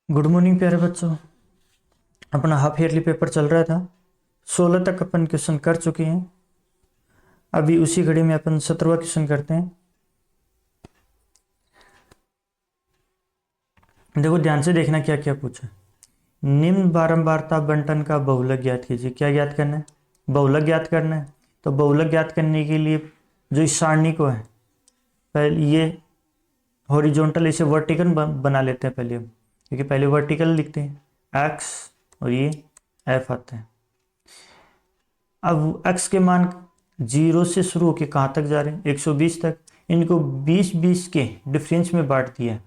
Good morning प्यारे बच्चों। अपना हाफ ईयरली पेपर चल रहा था। 16 तक अपन क्वेश्चन कर चुके हैं। अभी उसी घड़ी में अपन 17वां क्वेश्चन करते हैं। देखो ध्यान से देखना क्या क्या पूछा। निम्न बारंबारता बंटन का बहुलक ज्ञात कीजिए। क्या ज्ञात करना है? बहुलक ज्ञात करना है। तो बहुलक ज्ञात करने के लिए जो इस सारणी को है, पहले ये हॉरिजॉन्टल इसे वर्टिकल बना लेते हैं पहले हम, क्योंकि पहले वर्टिकल लिखते हैं एक्स और ये एफ आता है। अब x के मान 0 से शुरू होकर कहाँ तक जा रहे हैं? 120 तक। इनको 20-20 के डिफरेंस में बांट दिया।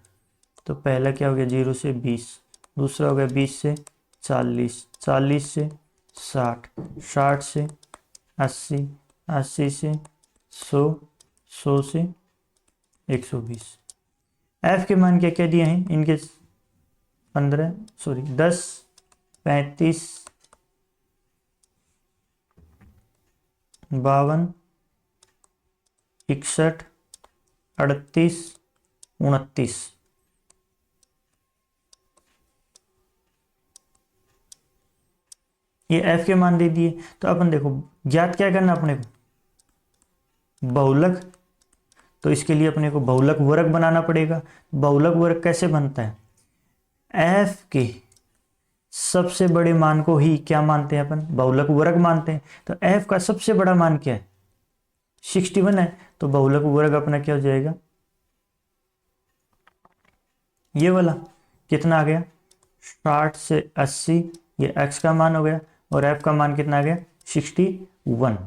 तो पहला क्या हो गया? 0 से 20। दूसरा हो गया 20 से 40, 40 से 60, 60 से 80, 80 से 100, 100 से 120। f के मान क्या क्या दिए हैं इनके? 10, 35, 52, 61, 38, 29। ये f के मान दे दिए। तो अपन देखो ज्ञात क्या करना अपने को? बहुलक। तो इसके लिए अपने को बहुलक वर्ग बनाना पड़ेगा। बहुलक वर्ग कैसे बनता है? f के सबसे बड़े मान को ही क्या मानते हैं अपन? बहुलक वर्ग मानते हैं। तो f का सबसे बड़ा मान क्या है? 61 है। तो बहुलक वर्ग अपना क्या हो जाएगा? ये वाला कितना आ गया? 60 से 80। ये x का मान हो गया और f का मान कितना आ गया? 61।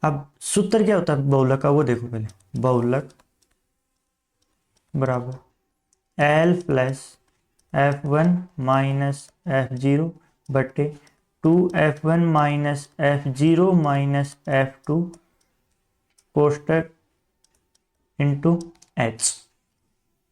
अब सूत्र क्या होता है बहुलक का? वो देखो पहले। बहुलक बराबर L plus F1 minus F0 बटे 2F1 minus F0 minus F2 कोष्टक इंटू एच।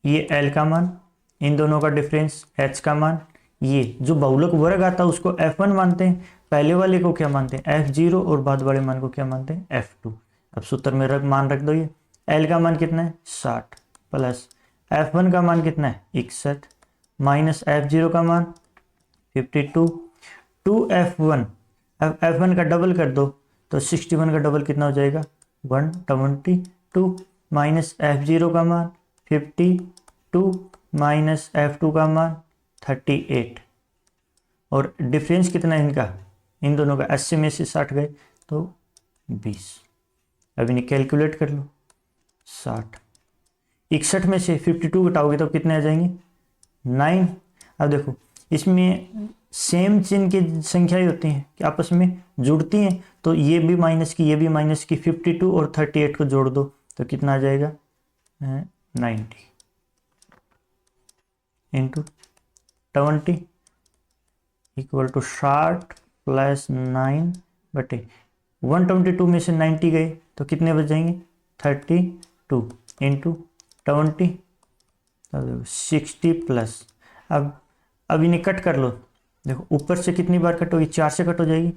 ये L का मान, इन दोनों का डिफरेंस H का मान। ये जो बहुलक वर्ग आता है उसको F1 मानते हैं, पहले वाले को क्या मानते हैं? F0, और बाद वाले मान को क्या मानते हैं? F2। अब सूत्र में मान रख दो। ये L का मान कितना है? 60 प्लस F1 का मान कितना है? 61 माइनस F0 का मान 52। 2F1, अब F1 का डबल कर दो तो 61 का डबल कितना हो जाएगा? 122 माइनस F0 का मान 52 माइनस F2 का मान 38। और डिफरेंस कितना है इनका? इन दोनों का 80 में से 60 गए तो 20। अब इन्हें कैलकुलेट कर लो। 60, 61 में से 52 घटाओगे तो कितने आ जाएंगे? 9। अब देखो इसमें सेम चिन्ह की संख्या ही होती हैं कि आपस में जुड़ती हैं। तो ये भी माइनस की, ये भी माइनस की। 52 और 38 को जोड़ दो तो कितना आ जाएगा? 90 इंटू 20 इक्वल टू 60 प्लस 9 बटे 122 में से 90 गए तो कितने बच जाएंगे? 32 इंटू 20, 60 प्लस। अब इन्हें कट कर लो। देखो ऊपर से कितनी बार कट होगी? 4 से कट हो जाएगी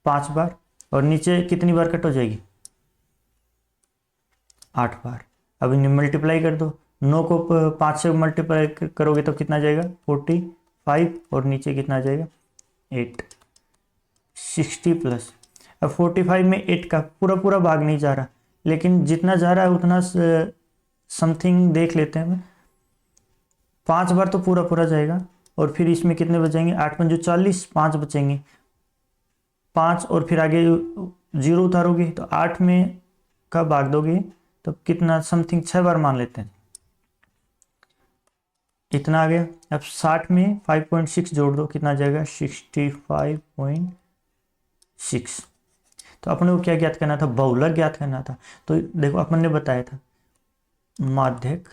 5 बार, और नीचे कितनी बार कट हो जाएगी? 8 बार। अब इन्हें मल्टीप्लाई कर दो। 9 को 5 से मल्टीप्लाई करोगे तो कितना जाएगा? 45, और नीचे कितना आ जाएगा? 8। 60 प्लस, अब 45 में 8 का पूरा पूरा भाग नहीं जा रहा, लेकिन जितना जा रहा है उतना समथिंग देख लेते हैं। 5 बार तो पूरा पूरा जाएगा, और फिर इसमें कितने बचेंगे? 8 पंजो 40, 5 बचेंगे। 5 और फिर आगे 0 उतारोगे तो 8 में का भाग दोगे तो कितना? समथिंग 6 बार मान लेते हैं। इतना आ गया। अब 60 में 5.6 जोड़ दो, कितना जाएगा? 65.6। तो अपने को क्या ज्ञात करना था? बहुलक ज्ञात करना था। तो देखो अपन ने बताया था माध्यक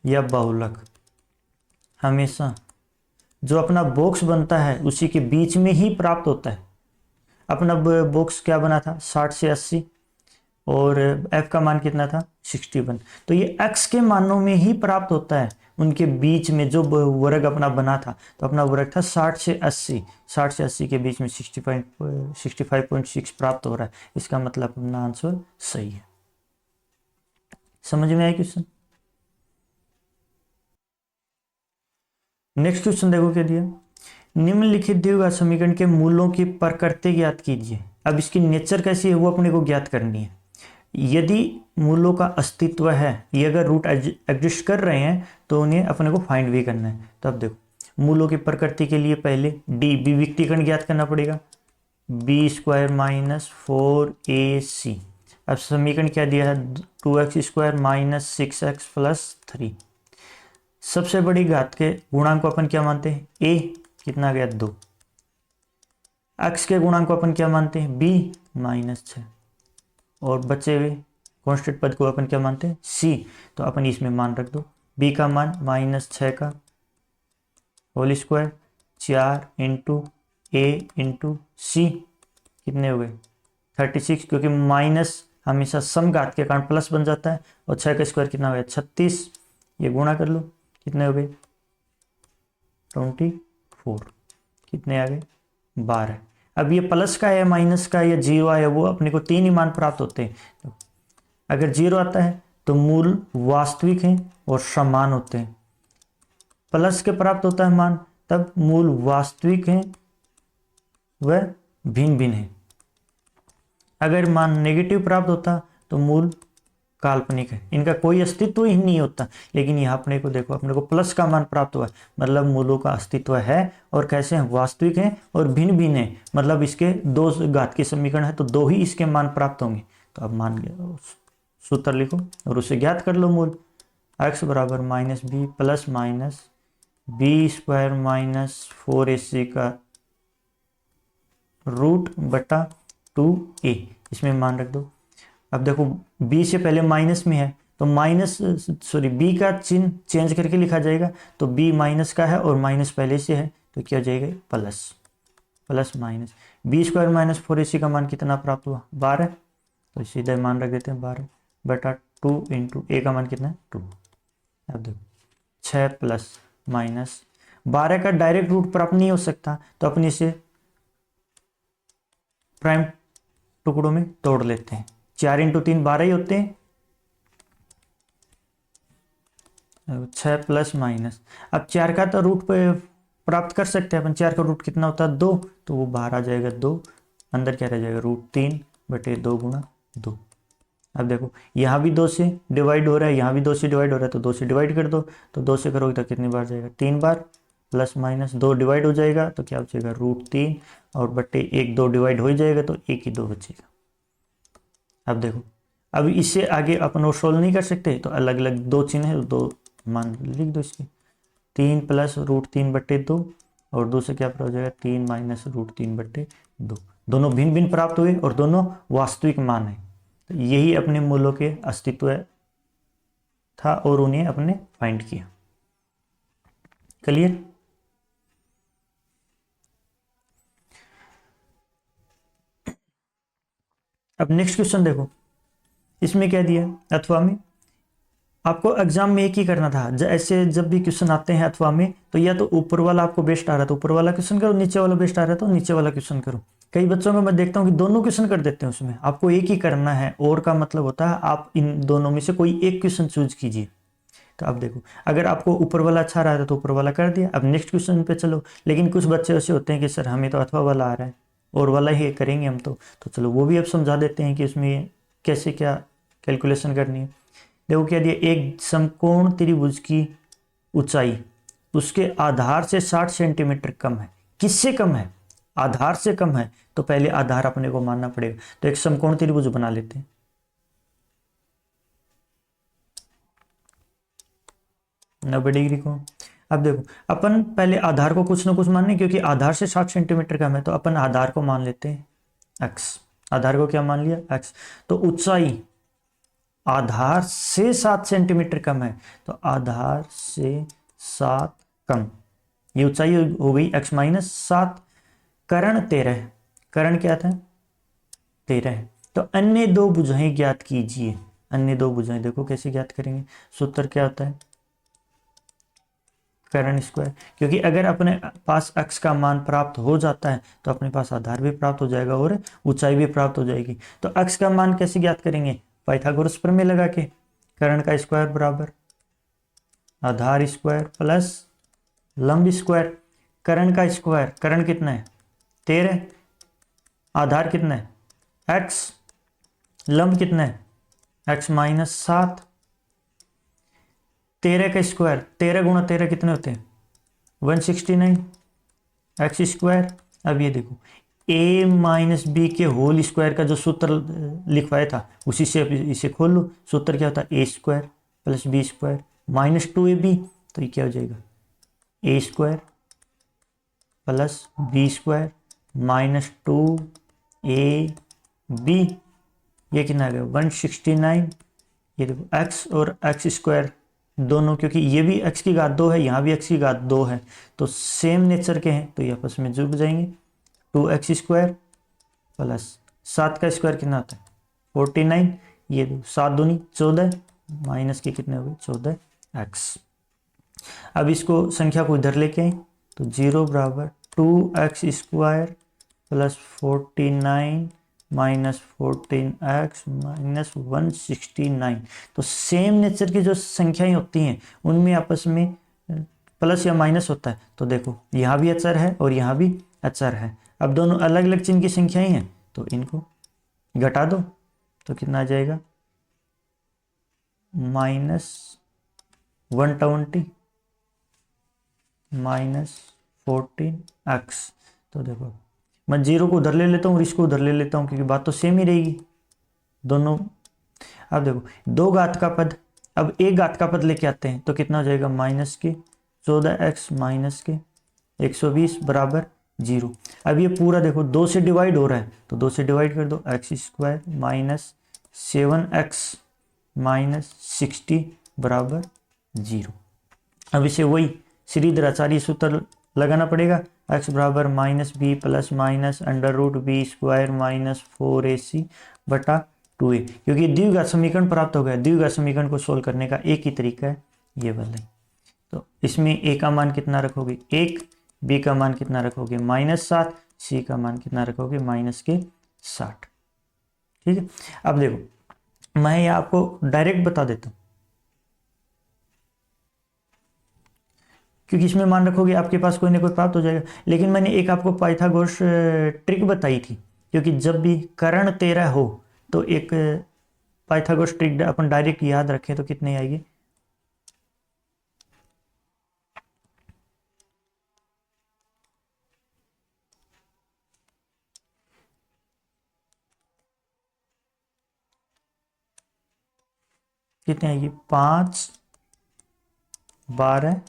या बहुलक हमेशा जो अपना बॉक्स बनता है उसी के बीच में ही प्राप्त होता है। अपना बॉक्स क्या बना था? 60 से 80, और f का मान कितना था? 61। तो ये x के मानों में ही प्राप्त होता है, उनके बीच में जो वर्ग अपना बना था। तो अपना वर्ग था 60 से 80, 60 से 80 के बीच में 65.6 प्राप्त हो रहा है। इसका मतलब अपना आंसर सही है। समझ में आया क्वेश्चन? नेक्स्ट क्वेश्चन देखो क्या दिया, निम्नलिखित दिए गए समीकरण के मूलों की प्रकृति ज्ञात कीजिए। अब इसकी नेचर कैसी है वो अपने को ज्ञात करनी है। यदि मूलों का अस्तित्व है, ये अगर रूट एग्जिस्ट कर रहे हैं तो उन्हें अपने को फाइंड भी करना है। तो अब देखो मूलों की प्रकृति के लिए पहले डी बी विकटीकरण ज्ञात करना पड़ेगा, बी स्क्वायर माइनस 4ac। अब समीकरण क्या दिया है, 2x square minus 6x plus 3। सबसे बड़ी घात के गुणांक को अपन क्या मानते हैं, a, कितना आ गया 2। x के गुणांक को अपन क्या मानते हैं, b माइनस 6। और बचे हुए कांस्टेंट पद को अपन क्या मानते हैं, c। तो अपन इसमें मान रख दो, b का मान माइनस 6 का whole square 4 into a into C, कितने हो गए 36, क्योंकि माइनस हमेशा सम घात के कारण प्लस बन जाता है। और 6 का स्क्वायर कितना हो गया 36, ये गुणा कर लो, कितने हो गए 24, कितने आ गए 12। अब ये प्लस का है माइनस का या जीरो आया, वो अपने को 3 ही मान प्राप्त होते हैं। तो अगर जीरो आता है तो मूल वास्तविक हैं और समान होते हैं, प्लस के प्राप्त होता है मान तब मूल वास्तविक हैं व भिन्न भिन्न है। अगर मान नेगेटिव प्राप्त होता तो मूल काल्पनिक है, इनका कोई अस्तित्व ही नहीं होता। लेकिन यहाँ अपने को देखो, अपने को प्लस का मान प्राप्त हुआ, मतलब मूलों का अस्तित्व है और कैसे हैं, वास्तविक हैं और भिन्न भिन्न है। मतलब इसके दो घात के समीकरण है तो दो ही इसके मान प्राप्त होंगे। तो अब मान गया, सूत्र लिखो और उसे ज्ञात कर लो। मूल x बराबर minus B plus minus B square minus 4ac का रूट बटा 2a, इसमें मान रख दो। अब देखो b से पहले माइनस में है तो माइनस b का चिन्ह चेंज करके लिखा जाएगा। तो b माइनस का है और माइनस पहले से है तो क्या हो जाएगा plus, plus minus B square minus 4ac का मान कितना प्राप्त हुआ 12। तो सीधे मान रख देते हैं 12 बटा 2 इंटू a का मान कितना है 2। अब देखो 6 प्लस माइनस 12 का डायरेक्ट रूट प्राप्त नहीं हो सकता तो अपने इसे प्राइम टुकड़ों में तोड़ लेते हैं। 4 इंटू 3 12 ही होते हैं। 6 प्लस माइनस, अब 4 का तो रूट पे प्राप्त कर सकते हैं अपन। 4 का रूट कितना होता है 2, तो वो बाहर आ जाएगा 2, अंदर क्या रह जाएगा रूट 3 बटे 2 गुणा 2। अब देखो यहाँ भी 2 से डिवाइड हो रहा है, यहाँ भी 2 से डिवाइड हो रहा है, तो 2 से डिवाइड कर दो। तो 2 से करोगे तो कितनी बार जाएगा 3 बार, प्लस माइनस 2 डिवाइड हो जाएगा तो क्या बचेगा रूट 3 और बटे 1 2 डिवाइड हो जाएगा तो 1 ही 2 बचेगा। अब देखो अब इससे आगे अपन और सोल्व नहीं कर सकते तो अलग अलग दो चिन्ह है, दो मान लिख दो इसके। 3 प्लस रूट 3 बटे 2 और 2 से क्या प्राप्त हो जाएगा 3 माइनस रूट 3 बटे 2। दोनों भिन्न भिन्न प्राप्त हुए और दोनों वास्तविक मान है। तो यही अपने मूलों के अस्तित्व था और उन्हें अपने फाइंड किया। क्लियर। अब नेक्स्ट क्वेश्चन देखो, इसमें क्या दिया, अथवा में आपको एग्जाम में एक ही करना था। ऐसे जब भी क्वेश्चन आते हैं अथवा में तो या तो ऊपर वाला आपको बेस्ट आ रहा है तो ऊपर वाला क्वेश्चन करो, नीचे वाला बेस्ट आ रहा है तो नीचे वाला क्वेश्चन करो। कई बच्चों को मैं देखता हूँ कि दोनों क्वेश्चन कर देते हैं, उसमें आपको एक ही करना है। और का मतलब होता है आप इन दोनों में से कोई एक क्वेश्चन चूज कीजिए। तो अब देखो अगर आपको ऊपर वाला अच्छा रहा है तो ऊपर वाला कर दिया। अब नेक्स्ट क्वेश्चन पे चलो। लेकिन कुछ बच्चे ऐसे होते हैं कि सर हमें तो अथवा वाला आ रहा है और वाला ही करेंगे हम तो चलो वो भी अब समझा देते हैं कि उसमें कैसे क्या कैलकुलेशन करनी है। देखो क्या दिया, एक समकोण त्रिभुज की ऊंचाई उसके आधार से 60 सेंटीमीटर कम है। किससे कम है, आधार से कम है। तो पहले आधार अपने को मानना पड़ेगा। तो एक समकोण त्रिभुज बना लेते हैं। 90 डिग्री को। अब देखो अपन पहले आधार को कुछ ना कुछ मानने, क्योंकि आधार से 60 सेंटीमीटर कम है तो अपन आधार को मान लेते हैं x। आधार को क्या मान लिया x। तो ऊंचाई आधार से 7 सेंटीमीटर कम है तो आधार से 7 कम, ये ऊंचाई हो गई x माइनस 7। कर्ण 13, कर्ण क्या था 13। तो अन्य दो भुजाएं ज्ञात कीजिए। अन्य दो भुजाएं देखो कैसे ज्ञात करेंगे। सूत्र क्या होता है कर्ण स्क्वायर, क्योंकि अगर अपने पास x का मान प्राप्त हो जाता है तो अपने पास आधार भी प्राप्त हो जाएगा और ऊंचाई भी प्राप्त हो जाएगी। तो x का मान कैसे ज्ञात करेंगे, पाइथागोरस प्रमेय लगा के। कर्ण का स्क्वायर बराबर आधार स्क्वायर प्लस लंब स्क्वायर, कर्ण का स्क्वायर, कर्ण कितना है 13, आधार कितना है x, लंब कितना है x माइनस 7, 13 का स्क्वायर, 13 गुणा 13 कितने होते हैं 169 एक्स स्क्वायर। अब ये देखो a माइनस बी के होल स्क्वायर का जो सूत्र लिखवाया था उसी से इसे खोल लो। सूत्र क्या होता है A square plus B square minus 2ab, तो ये क्या हो जाएगा A square plus B square minus 2ab, ये कितना आ गया 169। ये देखो x और x स्क्वायर दोनों, क्योंकि ये भी x की घात 2 है, यहाँ भी x की घात 2 है, तो सेम नेचर के हैं, तो ये आपस में जुड़ जाएंगे। 2x स्क्वायर प्लस 7 का स्क्वायर कितना आता है 49, ये 7 दूनी 14, माइनस के कितने हो गए 14x। अब इसको संख्या को इधर लेके आए तो 0 बराबर 2x square plus 49 minus 14x minus 169। तो सेम नेचर की जो संख्याएं होती हैं उनमें आपस में प्लस या माइनस होता है। तो देखो यहाँ भी अचर है और यहाँ भी अचर है। अब दोनों अलग अलग चिन्ह की संख्याएं हैं तो इनको घटा दो तो कितना आ जाएगा माइनस 120 माइनस 14x। तो देखो मैं 0 को उधर ले लेता हूँ और इसको उधर ले लेता हूँ क्योंकि बात तो सेम ही रहेगी दोनों। अब देखो 2 घात का पद, अब 1 घात का पद लेके आते हैं तो कितना हो जाएगा माइनस के 14x माइनस के 120 बराबर 0। अब ये पूरा देखो 2 से डिवाइड हो रहा है तो 2 से डिवाइड कर दो x square minus 7x minus 60 बराबर 0। अब इसे वही श्रीधराचार्य सूत्र लगाना पड़ेगा, x बराबर minus B plus minus under root B square minus 4ac बटा 2a, क्योंकि द्विघात समीकरण प्राप्त हो गया। द्विघात समीकरण को सोल्व करने का एक ही तरीका है ये वाला। तो इसमें a का मान कितना रखोगे 1, b का मान कितना रखोगे -7, c का मान कितना रखोगे माइनस के 60। ठीक है। अब देखो मैं ये आपको डायरेक्ट बता देता हूँ, क्योंकि इसमें मान रखोगे आपके पास कोई ना कोई प्राप्त हो जाएगा। लेकिन मैंने एक आपको पाइथागोरस ट्रिक बताई थी, क्योंकि जब भी कर्ण 13 हो तो एक पाइथागोरस ट्रिक अपन डायरेक्ट याद रखें तो कितनी आएगी कितनी आएगी 5 12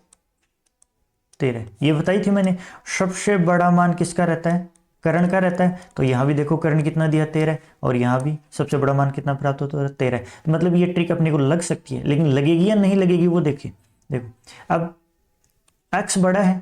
13, ये बताई थी मैंने। सबसे बड़ा मान किसका रहता है कर्ण का रहता है। तो यहाँ भी देखो कर्ण कितना दिया 13 और यहाँ भी सबसे बड़ा मान कितना प्राप्त होता है 13। तो मतलब ये ट्रिक अपने को लग सकती है, लेकिन लगेगी या नहीं लगेगी वो देखिए। देखो अब x बड़ा है,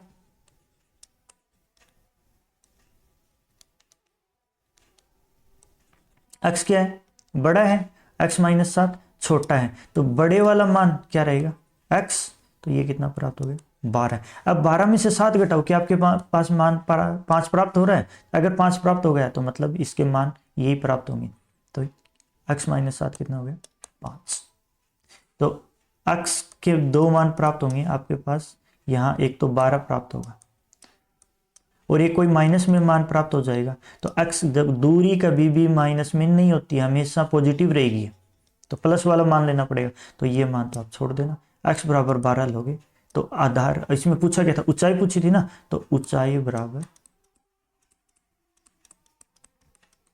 x क्या है बड़ा है, x माइनस 7 छोटा है, तो बड़े वाला मान क्या रहेगा x। तो ये कितना प्राप्त हो गया 12। अब 12 में से 7 घटाओ, क्या आपके पास मान 5 प्राप्त हो रहा है। अगर 5 प्राप्त हो गया तो मतलब इसके मान यही प्राप्त होंगे। तो x माइनस 7 कितना हो गया 5। तो x के 2 मान प्राप्त होंगे आपके पास, यहाँ एक तो 12 प्राप्त होगा और एक कोई माइनस में मान प्राप्त हो जाएगा। तो x जब दूरी कभी भी माइनस में नहीं होती, हमेशा पॉजिटिव रहेगी, तो प्लस वाला मान लेना पड़ेगा। तो ये मान तो आप छोड़ देना, x बराबर 12 लोगे तो आधार, इसमें पूछा गया था ऊंचाई पूछी थी ना, तो ऊंचाई बराबर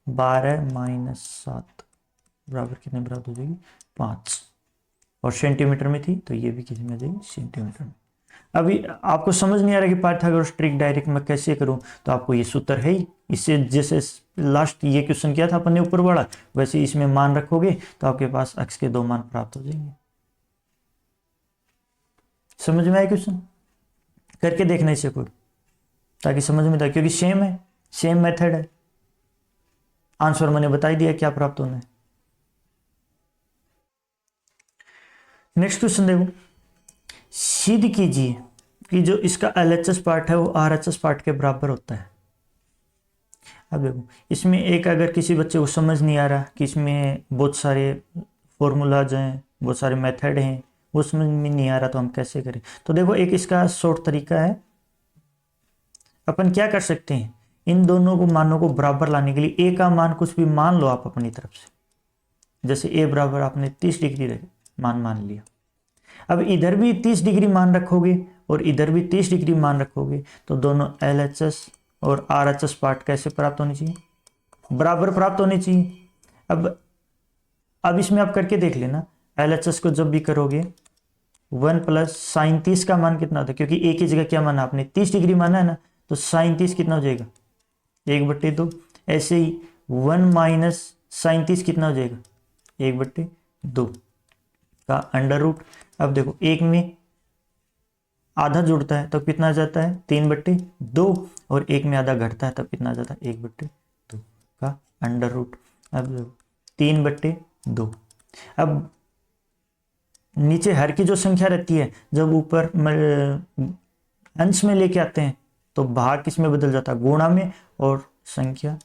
12 माइनस 7 बराबर कितने बराबर हो जाएगी 5, और सेंटीमीटर में थी तो ये भी किसी में जाएगी सेंटीमीटर में। अभी आपको समझ नहीं आ रहा कि पाइथागोरस ट्रिक डायरेक्ट मैं कैसे करूं, तो आपको ये सूत्र है ही, इससे जैसे लास्ट ये क्वेश्चन किया था अपन ने ऊपर वाला, वैसे इसमें मान रखोगे तो आपके पास x के 2 मान प्राप्त हो जाएंगे। समझ में आया क्वेश्चन, करके देखना इसे कोई, ताकि समझ में आए, क्योंकि सेम है, सेम मेथड है। आंसर मैंने बता ही दिया क्या प्राप्त होना है। नेक्स्ट क्वेश्चन देखो, सिद्ध कीजिए कि जो इसका LHS पार्ट है वो RHS पार्ट के बराबर होता है। अब देखो इसमें एक, अगर किसी बच्चे को समझ नहीं आ रहा कि इसमें बहुत सारे फॉर्मूलाज हैं, बहुत सारे मेथड हैं, वो समझ में नहीं आ रहा तो हम कैसे करें। तो देखो एक इसका शॉर्ट तरीका है, अपन क्या कर सकते हैं, इन दोनों को मानों को बराबर लाने के लिए ए का मान कुछ भी मान लो आप अपनी तरफ से, जैसे ए बराबर आपने 30 डिग्री मान लिया। अब इधर भी 30 डिग्री मान रखोगे और इधर भी 30 डिग्री मान रखोगे तो दोनों LHS और RHS पार्ट कैसे प्राप्त होने चाहिए, बराबर प्राप्त होने चाहिए। अब इसमें आप करके देख लेना, LHS को जब भी करोगे 1 प्लस साइन 30 का मान कितना होता है, क्योंकि एक ही जगह क्या माना आपने 30 डिग्री माना है ना, तो साइन 30 कितना हो जाएगा 1/2। ऐसे ही 1 माइनस साइन 30 कितना हो जाएगा 1/2 का अंडर रूट। अब देखो एक में आधा जुड़ता है तो कितना आ जाता है 3/2, और एक में आधा घटता है तब कितना आ जाता है 1/2 का अंडर रूट। अब देखो 3/2। अब नीचे हर की जो संख्या रहती है जब ऊपर अंश में लेके आते हैं तो भाग किस में बदल जाता है, गुणा में, और संख्या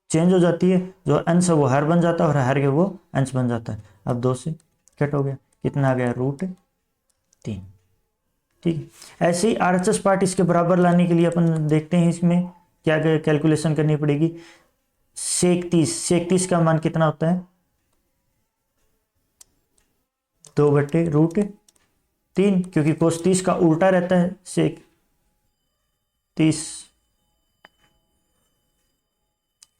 चेंज हो जाती है, जो अंश है वो हर बन जाता है और हर के वो अंश बन जाता है। अब 2 से कट हो गया, कितना आ गया √3। ठीक है, ऐसे ही RHS पार्ट इसके बराबर लाने के लिए अपन देखते हैं इसमें क्या कैलकुलेशन करनी पड़ेगी। सेक 30 का मान कितना होता है 2/√3, क्योंकि कोस 30 का उल्टा रहता है सेक 30,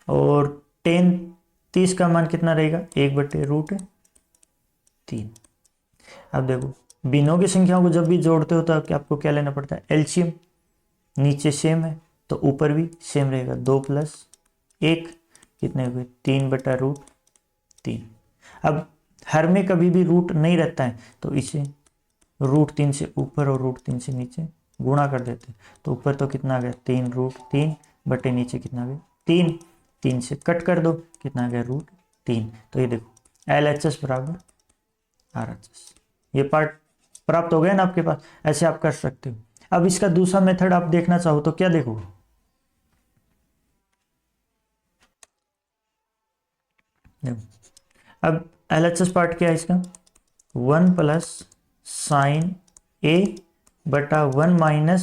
और टेन 30 का मान कितना रहेगा 1/√3। अब देखो बिनों की संख्याओं को जब भी जोड़ते हो तो आपको क्या लेना पड़ता है एलसीएम, नीचे सेम है तो ऊपर भी सेम रहेगा, 2 + 1 कितने हुए 3/√3। अब हर में कभी भी रूट नहीं रहता है तो इसे √3 से ऊपर और √3 से नीचे गुणा कर देते हैं, तो ऊपर तो कितना आ गया 3√3 बटे नीचे कितना आ गया 3, 3 से कट कर दो कितना आ गया √3। तो ये देखो LHS बराबर RHS, ये पार्ट प्राप्त हो गया ना आपके पास। ऐसे आप कर सकते हो। अब इसका दूसरा मेथड आप देखना चाहो तो क्या देखोगे, अब LHS पार्ट क्या है इसका 1 प्लस साइन ए बटा 1 माइनस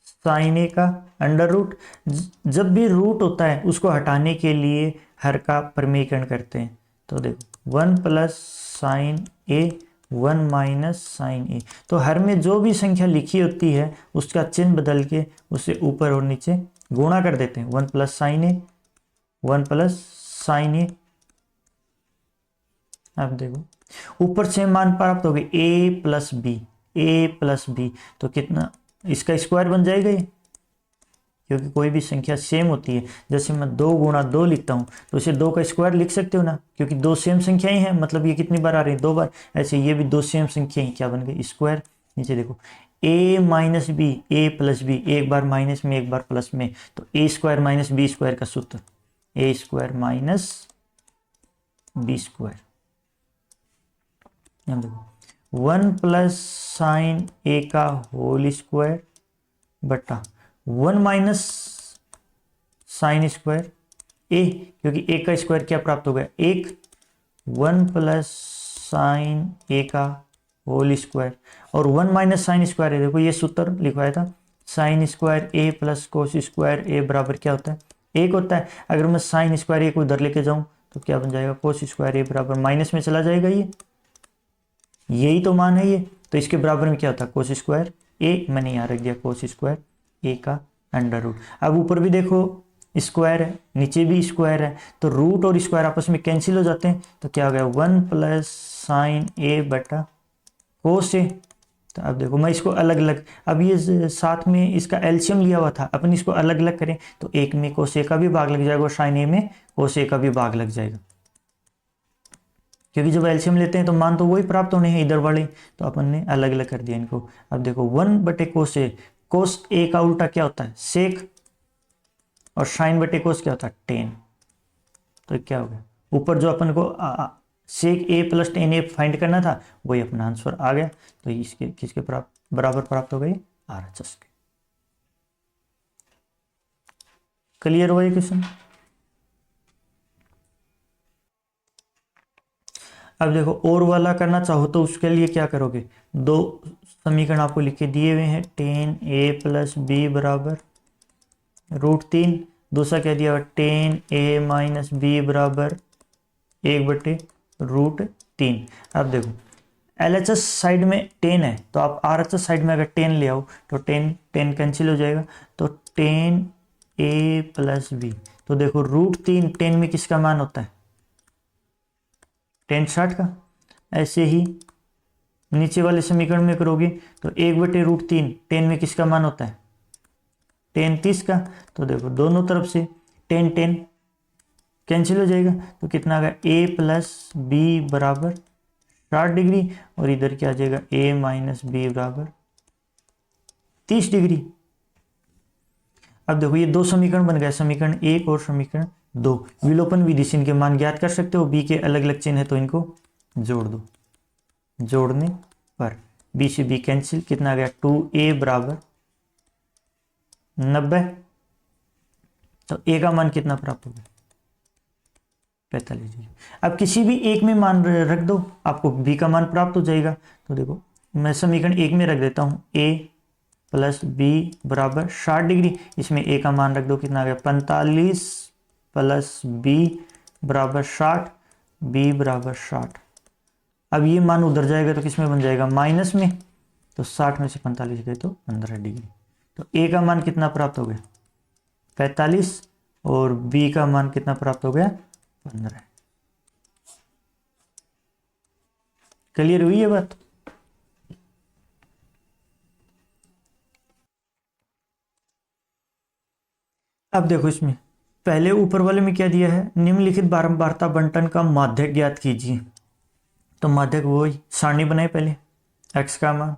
साइन ए का अंडर रूट। जब भी रूट होता है उसको हटाने के लिए हर का प्रमेयकरण करते हैं, तो देखो 1 प्लस साइन ए 1 माइनस साइन ए, तो हर में जो भी संख्या लिखी होती है उसका चिन्ह बदल के उसे ऊपर और नीचे गुणा कर देते हैं। 1 प्लस साइन ए 1 प्लस साइन ए, अब देखो ऊपर से मान प्राप्त हो गए a+b तो कितना इसका स्क्वायर बन जाएगा ये, क्योंकि कोई भी संख्या सेम होती है, जैसे मैं 2 × 2 लिखता हूँ तो इसे 2 का स्क्वायर लिख सकते हो ना, क्योंकि 2 सेम संख्याएं हैं, मतलब ये कितनी बार आ रही है 2 बार। ऐसे ये भी 2 सेम संख्याएं क्या बन गई स्क्वायर। नीचे देखो a-b a+b, एक बार माइनस में एक बार प्लस में, तो a² - b² का सूत्र a² - b²। देखो 1 प्लस साइन ए का होल स्क्वायर बटा 1 माइनस साइन स्क्वायर ए, क्योंकि ए का स्क्वायर क्या प्राप्त हो गया 1, 1 प्लस साइन ए का होल स्क्वायर, और 1 माइनस साइन स्क्वायर है, देखो ये सूत्र लिखवाया था साइन स्क्वायर ए प्लस कोस स्क्वायर ए बराबर क्या होता है 1 होता है। अगर मैं साइन स्क्वायर ए को उधर लेके जाऊं तो क्या बन जाएगा कोस स्क्वायर ए बराबर माइनस में चला जाएगा, यही तो मान है ये, तो इसके बराबर में क्या होता है कोस स्क्वायर ए, मैंने यहाँ रख दिया कोस स्क्वायर ए का अंडर रूट। अब ऊपर भी देखो स्क्वायर है नीचे भी स्क्वायर है, तो रूट और स्क्वायर आपस में कैंसिल हो जाते हैं, तो क्या हो गया 1 प्लस साइन ए बटा कोस ए। तो अब देखो मैं इसको अलग अलग, अब ये साथ में इसका एलसीएम लिया हुआ था, अपन इसको अलग अलग करें तो एक में कोस ए का भी भाग लग जाएगा और साइन ए में कोस ए का भी भाग लग जाएगा, क्योंकि जब एलसीएम लेते हैं तो मान तो वही प्राप्त होने हैं इधर वाले, तो अपन ने अलग अलग कर दिया इनको। अब देखो 1/कोस ए, कोस ए का उल्टा क्या होता है सेक, और साइन बटे कोस क्या होता है टेन। तो क्या हो गया ऊपर जो अपन को सेक ए प्लस टेन ए फाइंड करना था वही अपना आंसर आ गया। तो इसके किसके बराबर प्राप्त हो गई RHS के। क्लियर हुआ ये क्वेश्चन। अब देखो और वाला करना चाहो तो उसके लिए क्या करोगे, दो समीकरण आपको लिख के दिए हुए हैं, टेन ए प्लस बी बराबर √3, दूसरा क्या दिया हुआ, टेन ए माइनस बी बराबर 1/√3। अब देखो LHS साइड में 10 है तो आप RHS साइड में अगर 10 ले आओ तो 10 कैंसिल हो जाएगा, तो 10a प्लस बी, तो देखो √3 10 में किसका मान होता है, 10 60 का। ऐसे ही नीचे वाले समीकरण में करोगे तो 1/√3 10 में किसका मान होता है, 10 30 का। तो देखो दोनों तरफ से 10 कैंसिल हो जाएगा, तो कितना आ गया, a प्लस बी बराबर 60 डिग्री, और इधर क्या आ जाएगा, a माइनस बी बराबर 30 डिग्री। अब देखो ये दो समीकरण बन गए, समीकरण 1 और समीकरण 2। विलोपन विधि से इनके मान ज्ञात कर सकते हो, b के अलग अलग चिन्ह है तो इनको जोड़ दो, जोड़ने पर b से b कैंसिल, कितना आ गया, 2a बराबर 90, तो a का मान कितना प्राप्त हो गया, 45 डिग्री। अब किसी भी एक में मान रख दो, आपको b का मान प्राप्त हो जाएगा। तो देखो मैं समीकरण 1 में रख देता हूं, a प्लस बी बराबर 60 डिग्री, इसमें a का मान रख दो, कितना आ गया, 45 प्लस b बराबर 60, b बराबर 60। अब ये मान उधर जाएगा तो किस में बन जाएगा, माइनस में, तो 60 में से 45 गए तो 15 डिग्री। तो a का मान कितना प्राप्त हो गया, 45, और b का मान कितना प्राप्त हो गया, 15। क्लियर हुई है बात। अब देखो इसमें पहले ऊपर वाले में क्या दिया है, निम्नलिखित बारंबारता बंटन का माध्यक ज्ञात कीजिए। तो माध्यक वही सारणी बनाए पहले, x का मान,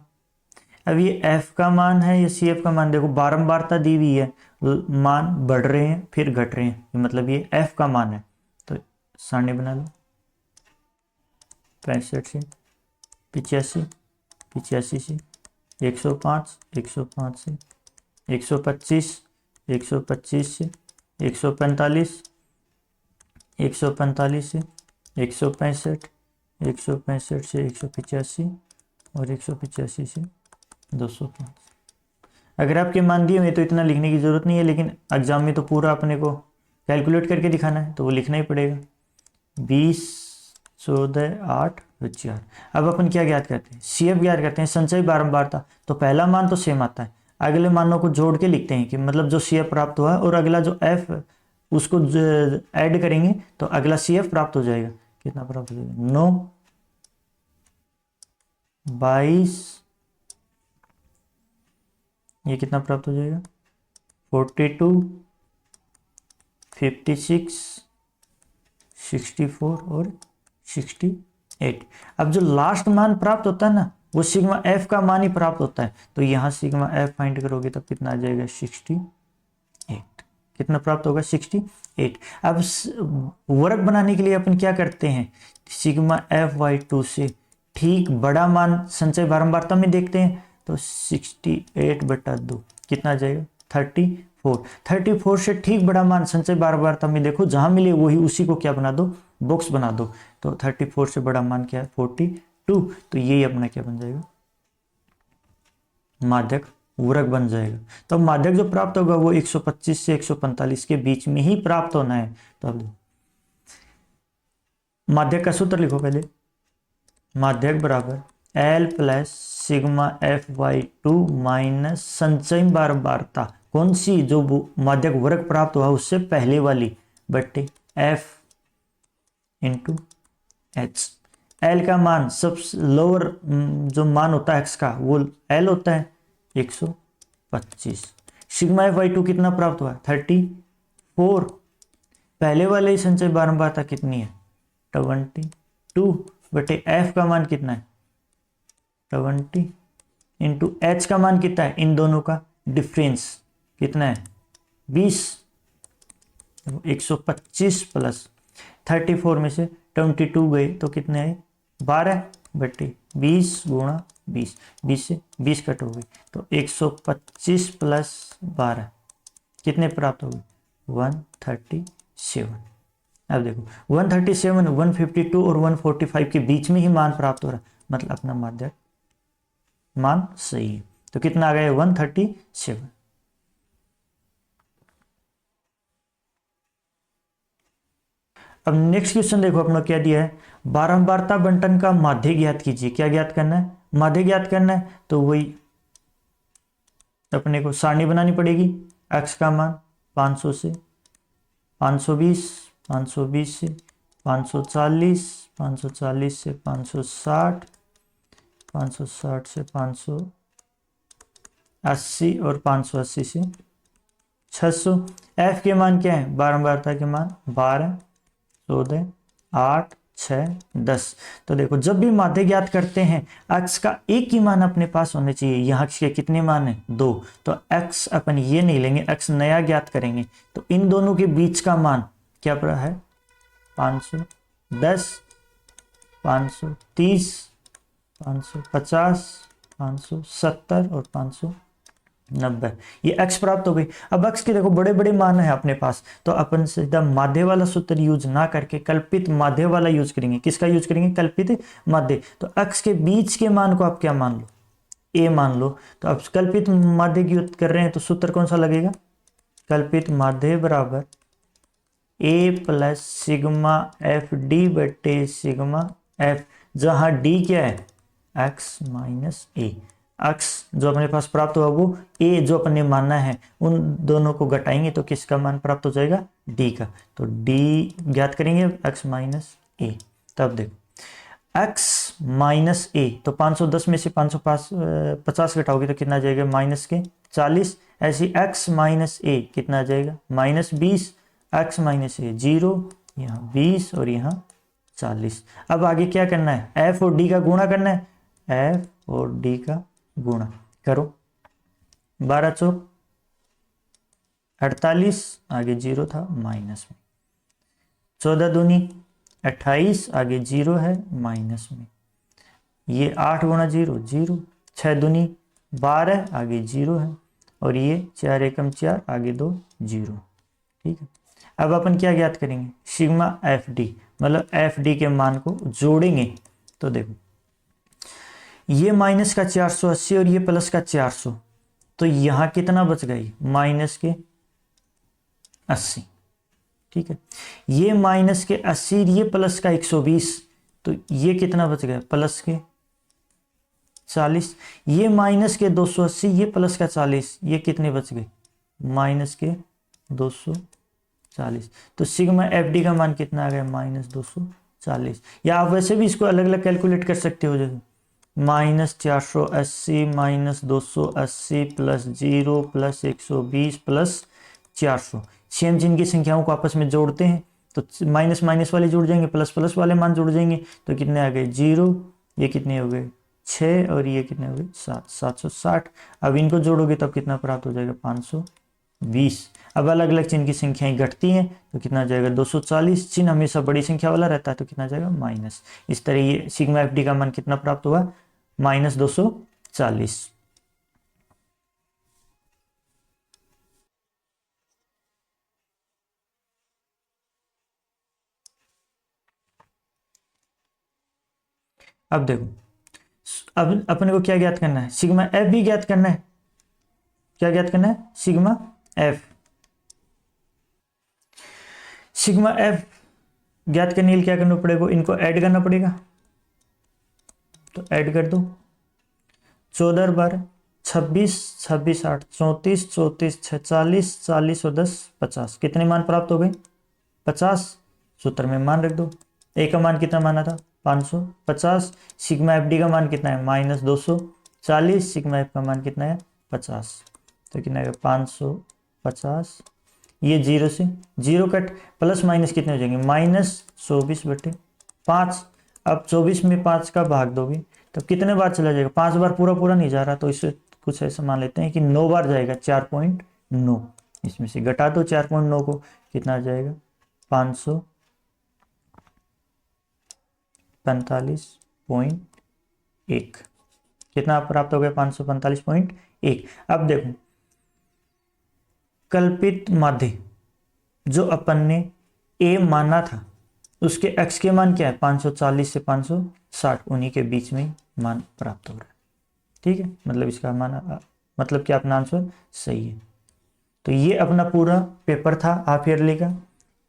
अब ये f का मान है, ये CF का मान, देखो बारंबारता दी हुई है, मान बढ़ रहे हैं फिर घट रहे हैं, मतलब ये f का मान है, तो सारणी बना लो, 65 से 85, 85 से 105, 105 से 125, 125 से 145, 145 से 165, 165 से 185, और 185 से 205। अगर आपके मान दिए हुए तो इतना लिखने की ज़रूरत नहीं है, लेकिन एग्जाम में तो पूरा अपने को कैलकुलेट करके दिखाना है तो वो लिखना ही पड़ेगा। 20, 14, 8, 4। अब अपन क्या ज्ञात करते हैं, CF ज्ञात करते हैं, संचय बारंबारता। तो पहला मान तो सेम आता है, अगले मानों को जोड़ के लिखते हैं कि मतलब जो CF प्राप्त हुआ है और अगला जो F उसको ऐड करेंगे तो अगला CF प्राप्त हो जाएगा। कितना प्राप्त हो जाएगा, 9, 22, ये कितना प्राप्त हो जाएगा, 42, 56, 64 और 68। अब जो लास्ट मान प्राप्त होता है ना, वो सिग्मा एफ का मान ही प्राप्त होता है, तो यहां सिग्मा एफ फाइंड करोगे तो कितना आ जाएगा, 68। कितना प्राप्त होगा, 68। अब वर्ग बनाने के लिए अपन क्या करते हैं, सिग्मा FY2 से ठीक बड़ा मान संचय बारंबारता में देखते हैं, तो 68/2 कितना आ जाएगा, 34। 34 से ठीक बड़ा मान संचय बारंबारता में देखो, जहां मिले वही उसी को क्या बना दो, बॉक्स बना दो। तो 34 से बड़ा मान क्या है, 42। तो यही अपना क्या बन जाएगा, माध्यक वर्ग बन जाएगा। तो माध्यक जो प्राप्त होगा वो 125 से 145 के बीच में ही प्राप्त होना है। तो अब माध्यक का सूत्र लिखो पहले, माध्यक बराबर L plus sigma FY2 minus संचय बारंबारता, कौन सी, जो माध्यक वर्ग प्राप्त हुआ उससे पहले वाली, बट्टे F इंटू H। L का मान सबसे लोअर जो मान होता है x का वो L होता है 125। सिग्मा FY2 कितना प्राप्त हुआ, 34। पहले वाले ही संचय बारंबारता कितनी है, 22, बटे F का मान कितना है, 20, इंटू H का मान कितना है, इन दोनों का डिफरेंस कितना है, 20। 125 प्लस 34 में से 22 गए तो कितने आए, 12, बटे 20 गुणा 20, 20 से 20 कट हो गई, तो 125 प्लस 12 कितने प्राप्त हो गए, 137। अब देखो 137, 152 और 145 के बीच में ही मान प्राप्त हो रहा है, मतलब अपना माध्य मान सही है। तो कितना आ गया 137। अब नेक्स्ट क्वेश्चन देखो अपना क्या दिया है, बारंबारता बंटन का माध्य ज्ञात कीजिए। क्या ज्ञात करना है, माध्य ज्ञात करना है। तो वही अपने को सारणी बनानी पड़ेगी। x का मान 500 से 520, 520 से 540, 540 से 560, 560 से 580 और 580 से 600। f के मान क्या है, बारंबारता के मान 12, 14, 8, 6, 10। तो देखो जब भी माध्य ज्ञात करते हैं x का एक ही मान अपने पास होने चाहिए। यहाँ x के कितने मान है, 2। तो x अपन ये नहीं लेंगे, x नया ज्ञात करेंगे। तो इन दोनों के बीच का मान क्या पड़ा है, 510, 530, 550, 570 और 590। ये x प्राप्त हो गई। अब x के देखो बड़े बड़े मान है अपने पास, तो अपन सीधा माध्य वाला सूत्र यूज ना करके कल्पित माध्य वाला यूज करेंगे। किसका यूज करेंगे, कल्पित माध्य। तो x के बीच के मान को आप क्या मान लो, a मान लो। तो अब कल्पित माध्य की यूज कर रहे हैं, तो सूत्र कौन सा लगेगा, कल्पित माध्य बराबर a plus sigma F D बटे सिग्मा एफ, जहां d क्या है, x माइनस ए। x जो अपने पास प्राप्त हुआ वो a जो अपने मानना है, उन दोनों को घटाएंगे तो किसका मान प्राप्त हो जाएगा, d का। तो d ज्ञात करेंगे x माइनस ए। तब देखो x माइनस ए, तो 510 में से 550 घटाओगे तो कितना आ जाएगा, माइनस के 40। ऐसे x माइनस ए कितना आ जाएगा, माइनस 20। x माइनस ए 0, यहाँ 20 और यहाँ 40। अब आगे क्या करना है, f और d का गुणा करना है। f और d का गुणा करो, 12 चौक 48, आगे 0 था माइनस में। 14 दूनी 28, आगे 0 है माइनस में। ये 8 गुणा 0 0, 6 दूनी 12, आगे 0 है। और ये 4 एकम 4, आगे 2 0। ठीक है। अब अपन क्या ज्ञात करेंगे, सिग्मा एफ डी, मतलब एफ डी के मान को जोड़ेंगे। तो देखो ये माइनस का 480 और ये प्लस का 400, तो यहां कितना बच गई, माइनस के 80। ठीक है, ये माइनस के 80, ये प्लस का 120, तो ये कितना बच गया, प्लस के 40। ये माइनस के 280, ये प्लस का 40, ये कितने बच गए, माइनस के 240। तो सिग्मा एफ डी का मान कितना आ गया, माइनस 240। या आप वैसे भी इसको अलग अलग कैलकुलेट कर सकते हो, जैसे minus 480 minus 280 plus 0 plus 120 plus 400। Same जिनकी संख्याओं को आपस में जोड़ते हैं तो माइनस माइनस वाले जुड़ जाएंगे, प्लस प्लस वाले मान जुड़ जाएंगे। तो कितने आ गए 0, ये कितने हो गए 6 और ये कितने हो गए 7, 760। अब इनको जोड़ोगे तब कितना प्राप्त हो जाएगा 520। अब अलग अलग चिन्ह की संख्याएं घटती हैं तो कितना जाएगा 240। चिन्ह हमेशा बड़ी संख्या वाला रहता है तो कितना जाएगा माइनस। इस तरह ये सिग्मा एफ डी का मान कितना प्राप्त हुआ, माइनस 240। अब देखो, अब अपने को क्या ज्ञात करना है, सिग्मा एफ भी ज्ञात करना है। क्या ज्ञात करना है, सिग्मा एफ। सिग्मा एफ ज्ञात करने के लिए क्या करना पड़ेगा, इनको ऐड करना पड़ेगा। तो ऐड कर दो, 14 12 26, 26 8 34, 34 6 40, 40 और 10 50। कितने मान प्राप्त हो गए, 50। सूत्र में मान रख दो। ए का मान कितना माना था, 550। सिग्मा एफ डी का मान कितना है, माइनस 240। सिग्मा एफ का मान कितना है, 50। तो कितना है 550। ये 0 से 0 कट, प्लस माइनस कितने हो जाएंगे, माइनस 24 बटे 5। अब 24 में 5 का भाग दोगे तब कितने बार चला जाएगा, 5 बार पूरा पूरा नहीं जा रहा, तो इसे कुछ ऐसा मान लेते हैं कि 9 बार जाएगा, 4.9। इसमें से घटा दो 4.9 को, कितना आ जाएगा 545.1। कितना प्राप्त हो गया, 545.1। अब देखो कल्पित माध्य जो अपन ने ए माना था, उसके एक्स के मान क्या है 540 से 560, उन्हीं के बीच में मान प्राप्त हो रहा है। ठीक है, मतलब इसका मान मतलब कि अपना आंसर सही है। तो ये अपना पूरा पेपर था हाफ ईयरली का,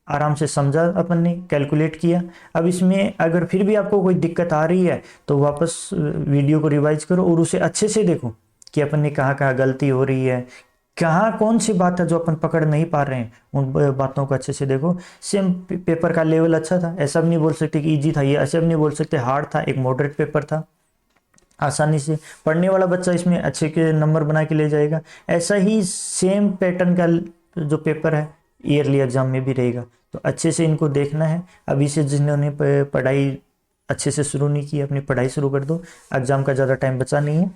आराम से समझा अपन ने, कैलकुलेट किया। अब इसमें अगर फिर भी आपको कोई दिक्कत आ रही है तो वापस वीडियो को रिवाइज करो और उसे अच्छे से देखो कि अपन ने कहाँ कहाँ गलती हो रही है, कहाँ कौन सी बात है जो अपन पकड़ नहीं पा रहे हैं, उन बातों को अच्छे से देखो। सेम पेपर का लेवल अच्छा था, ऐसा भी नहीं बोल सकते कि इजी था ये, ऐसा भी नहीं बोल सकते हार्ड था, एक मॉडरेट पेपर था, आसानी से पढ़ने वाला बच्चा इसमें अच्छे के नंबर बना के ले जाएगा। ऐसा ही सेम पैटर्न का जो पेपर है ईयरली एग्जाम में भी रहेगा, तो अच्छे से इनको देखना है। अभी से जिन्होंने पढ़ाई अच्छे से शुरू नहीं की, अपनी पढ़ाई शुरू कर दो, एग्जाम का ज़्यादा टाइम बचा नहीं है।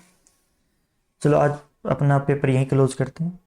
चलो आज अपना पेपर यहीं क्लोज करते हैं।